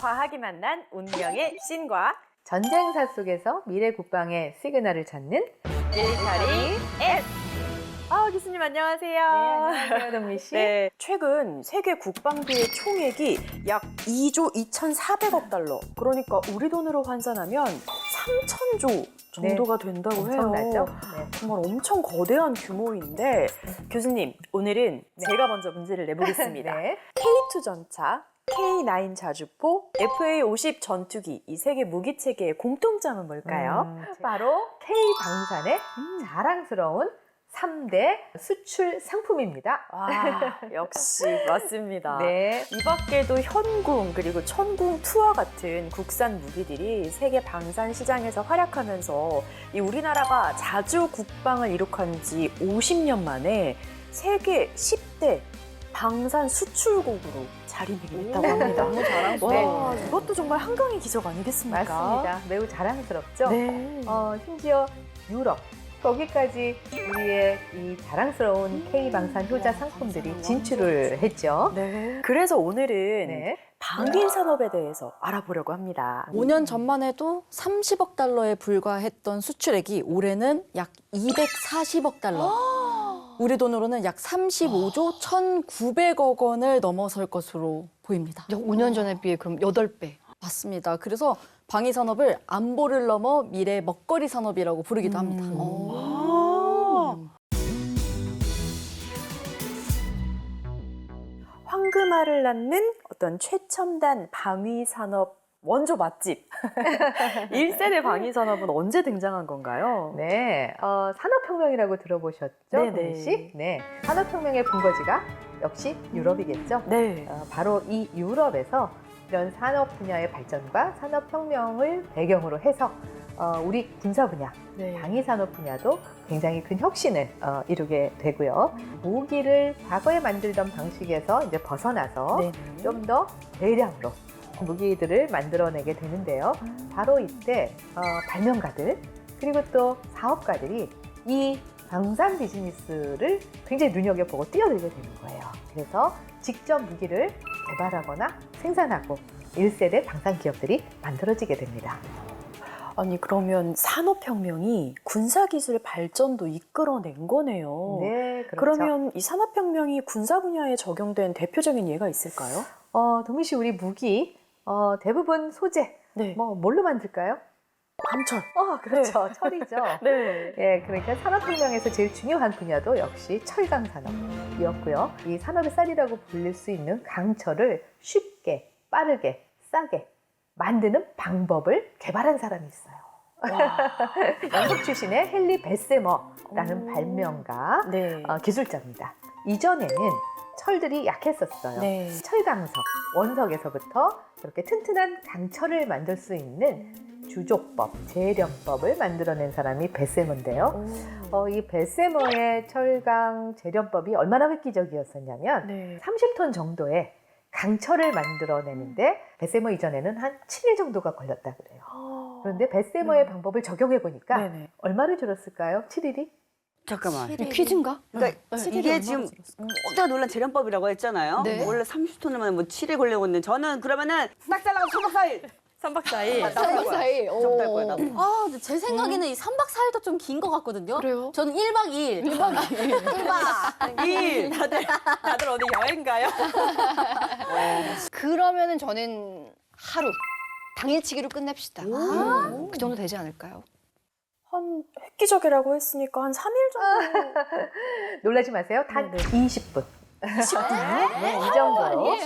과학이 만난 운명의 신과 전쟁사 속에서 미래 국방의 시그널을 찾는 밀타리 S. 교수님 안녕하세요. 안녕하세요, 동미 씨. 네, 최근 세계 국방비의 총액이 약 2조 2,400억 달러. 그러니까 우리 돈으로 환산하면 3,000조 정도가 된다고 해요. 엄청나죠? 네. 정말 엄청 거대한 규모인데 교수님, 오늘은 제가 먼저 문제를 내보겠습니다. 네. K2 전차, K9 자주포, FA-50 전투기 이 세계 무기 체계의 공통점은 뭘까요? 바로 K방산의 자랑스러운 3대 수출 상품입니다. 와, 역시 맞습니다. 네. 이 밖에도 현궁 그리고 천궁2와 같은 국산 무기들이 세계 방산 시장에서 활약하면서 이 우리나라가 자주 국방을 이룩한 지 50년 만에 세계 10대 방산 수출국으로 자리매김했다고 합니다. 너무 자랑스러워요. 와, 이것도 정말 한강의 기적 아니겠습니까? 맞습니다. 매우 자랑스럽죠? 네. 심지어 유럽, 거기까지 우리의 이 자랑스러운 K방산 효자 상품들이 진출을 했죠. 네. 그래서 오늘은 네. 방위 산업에 대해서 알아보려고 합니다. 5년 전만 해도 30억 달러에 불과했던 수출액이 올해는 약 240억 달러. 우리 돈으로는 약 35조 1,900억 원을 넘어설 것으로 보입니다. 5년 전에 비해 그럼 8배. 맞습니다. 그래서 방위 산업을 안보를 넘어 미래 먹거리 산업이라고 부르기도 합니다. 황금알을 낳는 어떤 최첨단 방위 산업 원조 맛집. 1세대 방위 산업은 언제 등장한 건가요? 네, 산업혁명이라고 들어보셨죠? 네네. 동미 씨? 네, 산업혁명의 본거지가 역시 유럽이겠죠? 네. 바로 이 유럽에서 이런 산업 분야의 발전과 산업혁명을 배경으로 해서 우리 군사 분야, 네. 방위 산업 분야도 굉장히 큰 혁신을 이루게 되고요. 무기를 과거에 만들던 방식에서 이제 벗어나서 네. 좀 더 대량으로 무기들을 만들어내게 되는데요. 바로 이때 발명가들 그리고 또 사업가들이 이 방산 비즈니스를 굉장히 눈여겨보고 뛰어들게 되는 거예요. 그래서 직접 무기를 개발하거나 생산하고 1세대 방산 기업들이 만들어지게 됩니다. 아니 그러면 산업혁명이 군사기술 발전도 이끌어낸 거네요. 네, 그렇죠. 그러면 이 산업혁명이 군사 분야에 적용된 대표적인 예가 있을까요? 동민 씨, 우리 무기 대부분 소재 네. 뭘로 만들까요? 함철. 그렇죠. 철이죠. 네. 예, 그러니까 산업혁명에서 제일 중요한 분야도 역시 철강 산업이었고요. 이 산업의 쌀이라고 불릴 수 있는 강철을 쉽게, 빠르게, 싸게 만드는 방법을 개발한 사람이 있어요. 영국 출신의 헨리 베세머라는 발명가, 네. 기술자입니다. 이전에는 철들이 약했었어요. 네. 철강석, 원석에서부터 이렇게 튼튼한 강철을 만들 수 있는 주조법, 재련법을 만들어낸 사람이 베세머인데요. 이 베세머의 철강 재련법이 얼마나 획기적이었었냐면 네. 30톤 정도의 강철을 만들어내는데 베세머 이전에는 한 7일 정도가 걸렸다 그래요. 그런데 베세머의 네. 방법을 적용해 보니까 네네. 얼마를 줄었을까요? 7일이? 잠깐만. 퀴즈인가? 그러니까 칠일이 이게 얼마나 지금 줄었을까? 모두가 놀란 재련법이라고 했잖아요. 네. 원래 30톤이면 뭐 7일 걸려고 했는데 저는 그러면은 싹 잘라서 3박 4일. 3박 4일. 나도 할 거야. 사이. 나도 할 거야, 나도. 근데 제 생각에는 이 3박 4일도 좀 긴 것 같거든요. 그래요? 저는 1박 2일. 1박 2일. 1박 2일. 다들 어디 여행 가요? 그러면은 저는 하루. 당일치기로 끝냅시다. 그 정도 되지 않을까요? 한 획기적이라고 했으니까 한 3일 정도. 놀라지 마세요. 단 네. 20분. 20분이요? 네, 이 정도로.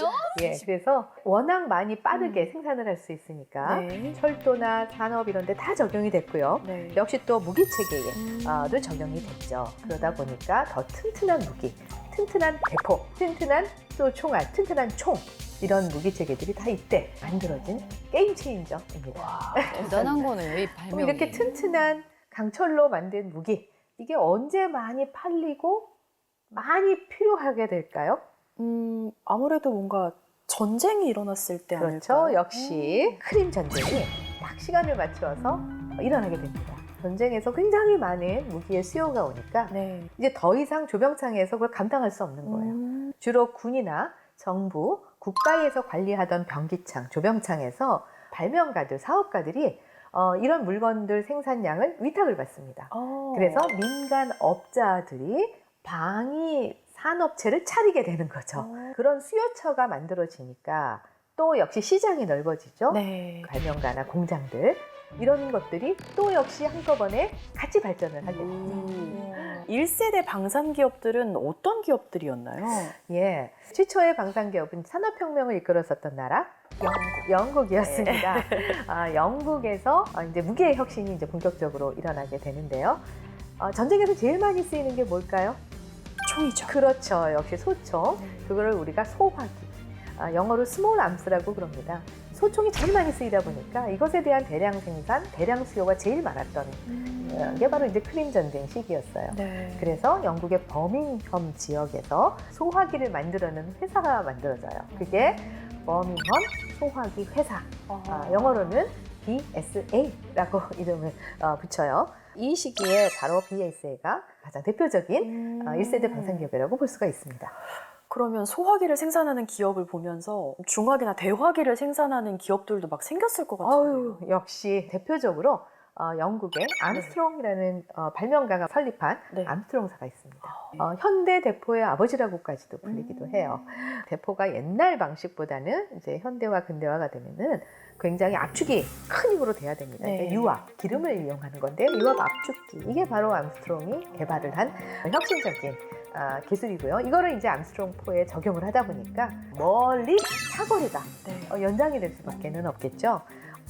예, 그래서 워낙 많이 빠르게 생산을 할 수 있으니까 네. 철도나 산업 이런 데 다 적용이 됐고요. 네. 역시 또 무기 체계에도 적용이 됐죠. 그러다 보니까 더 튼튼한 무기, 튼튼한 대포, 튼튼한 또 총알, 튼튼한 총 이런 무기 체계들이 다 이때 만들어진 게임 체인저입니다. 대단한 거네요, 이 그럼 발명이. 이렇게 튼튼한 강철로 만든 무기 이게 언제 많이 팔리고 많이 필요하게 될까요? 아무래도 뭔가 전쟁이 일어났을 때 그렇죠. 아닐까요? 역시 크림 전쟁이 딱 시간을 맞추어서 일어나게 됩니다. 전쟁에서 굉장히 많은 무기의 수요가 오니까 네. 이제 더 이상 조병창에서 그걸 감당할 수 없는 거예요. 주로 군이나 정부, 국가에서 관리하던 병기창, 조병창에서 발명가들, 사업가들이 이런 물건들 생산량을 위탁을 받습니다. 그래서 민간 업자들이 방위 산업체를 차리게 되는 거죠. 그런 수요처가 만들어지니까 또 역시 시장이 넓어지죠. 네. 발명가나 공장들 이런 것들이 또 역시 한꺼번에 같이 발전을 하게 됩니다. 1세대 방산 기업들은 어떤 기업들이었나요? 예, 최초의 방산 기업은 산업혁명을 이끌었었던 나라 영국이었습니다. 영국에서 이제 무기의 혁신이 이제 본격적으로 일어나게 되는데요. 전쟁에서 제일 많이 쓰이는 게 뭘까요? 총이죠. 그렇죠. 역시 소총. 그거를 우리가 소화기. 영어로 스몰 암스라고 그럽니다. 소총이 제일 많이 쓰이다 보니까 이것에 대한 대량 생산, 대량 수요가 제일 많았던 게 바로 이제 크림 전쟁 시기였어요. 네. 그래서 영국의 버밍엄 지역에서 소화기를 만들어내는 회사가 만들어져요. 그게 버밍엄 소화기 회사. 영어로는 BSA라고 이름을 붙여요. 이 시기에 바로 BSA가 가장 대표적인 1세대 방산기업이라고 볼 수가 있습니다. 그러면 소화기를 생산하는 기업을 보면서 중화기나 대화기를 생산하는 기업들도 막 생겼을 것 같아요. 역시 대표적으로 영국의 암스트롱이라는 발명가가 설립한 네. 암스트롱사가 있습니다. 현대 대포의 아버지라고까지도 불리기도 해요. 대포가 옛날 방식보다는 이제 현대화, 근대화가 되면은 굉장히 압축이 큰 힘으로 돼야 됩니다. 네. 그러니까 유압, 기름을 이용하는 건데 유압 압축기 이게 바로 암스트롱이 개발을 한 혁신적인 기술이고요. 이거를 이제 암스트롱4에 적용을 하다 보니까 멀리 사거리가 네. 연장이 될 수밖에는 없겠죠.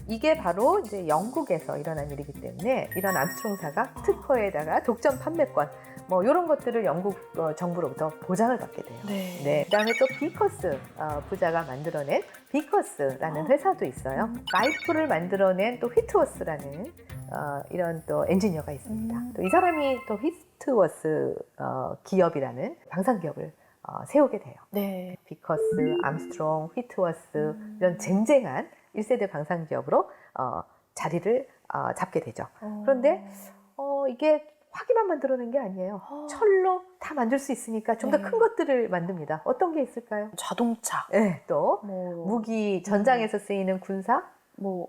이게 바로 이제 영국에서 일어난 일이기 때문에 이런 암스트롱사가 특허에다가 독점 판매권 뭐 이런 것들을 영국 정부로부터 보장을 받게 돼요. 네. 그다음에 또 비커스 부자가 만들어낸 비커스라는 회사도 있어요. 라이프를 만들어낸 또 휘트워스라는 이런 또 엔지니어가 있습니다. 또 이 사람이 또 휘트워스 기업이라는 방산 기업을 세우게 돼요. 네. 비커스, 암스트롱, 휘트워스 이런 쟁쟁한 1세대 방산 기업으로 자리를 잡게 되죠. 그런데 이게 화기만 만들어낸 게 아니에요. 철로 다 만들 수 있으니까 좀 더 큰 것들을 만듭니다. 어떤 게 있을까요? 자동차. 네, 또 뭐, 무기 전장에서 쓰이는 군사? 뭐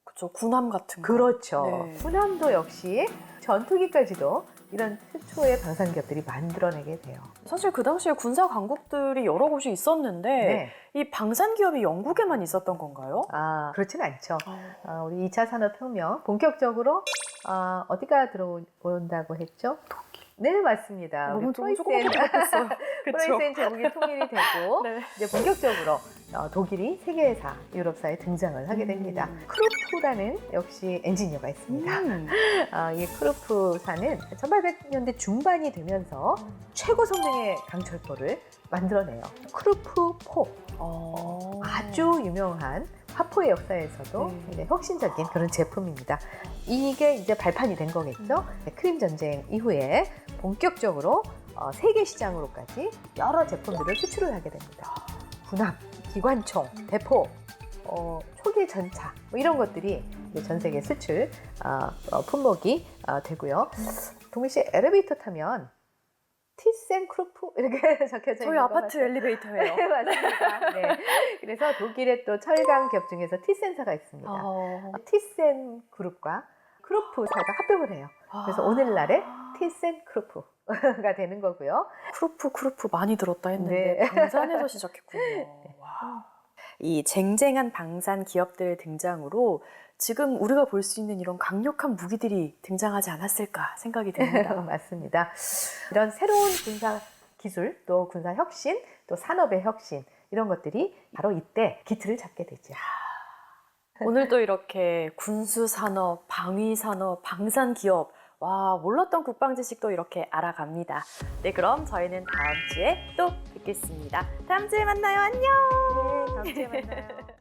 그렇죠. 군함 같은 거. 그렇죠. 네. 군함도 역시 전투기까지도 이런 최초의 방산 기업들이 만들어내게 돼요. 사실 그 당시에 군사 강국들이 여러 곳이 있었는데 네. 이 방산 기업이 영국에만 있었던 건가요? 그렇진 않죠. 우리 2차 산업혁명 본격적으로 어디가 들어온다고 했죠? 독일. 네, 맞습니다. 너무 우리 조금밖에 못했어요. 프로이센 제국이 통일이 되고 네. 이제 본격적으로 독일이 세계사, 유럽사에 등장을 하게 됩니다. 크루프라는 역시 엔지니어가 있습니다. 이 크루프사는 1800년대 중반이 되면서 최고 성능의 강철포를 만들어내요. 크루프4. 아주 유명한 화포의 역사에서도 굉장히 혁신적인 그런 제품입니다. 이게 이제 발판이 된 거겠죠. 크림 전쟁 이후에 본격적으로 세계 시장으로까지 여러 제품들을 수출을 하게 됩니다. 군함, 기관총, 대포, 초계 전차 뭐 이런 것들이 이제 전 세계 수출 품목이 되고요. 동민 씨 엘리베이터 타면 티센크루프 이렇게 적혀져 저희 있는 거 아파트 맞죠? 엘리베이터예요. 네, 맞습니다. 네. 그래서 독일의 또 철강 기업 중에서 티센사가 있습니다. 티센그룹과 크루프사가 합병을 해요. 그래서 오늘날의 티센크루프가 되는 거고요. 크루프 많이 들었다 했는데 네. 방산에서 시작했군요. 와. 이 쟁쟁한 방산 기업들의 등장으로 지금 우리가 볼 수 있는 이런 강력한 무기들이 등장하지 않았을까 생각이 듭니다. 맞습니다. 이런 새로운 군사 기술, 또 군사 혁신, 또 산업의 혁신 이런 것들이 바로 이때 기틀을 잡게 되죠. 오늘도 이렇게 군수산업, 방위산업, 방산기업 와 몰랐던 국방 지식도 이렇게 알아갑니다. 네, 그럼 저희는 다음 주에 또 뵙겠습니다. 다음 주에 만나요. 안녕. 네, 다음 주에 만나요.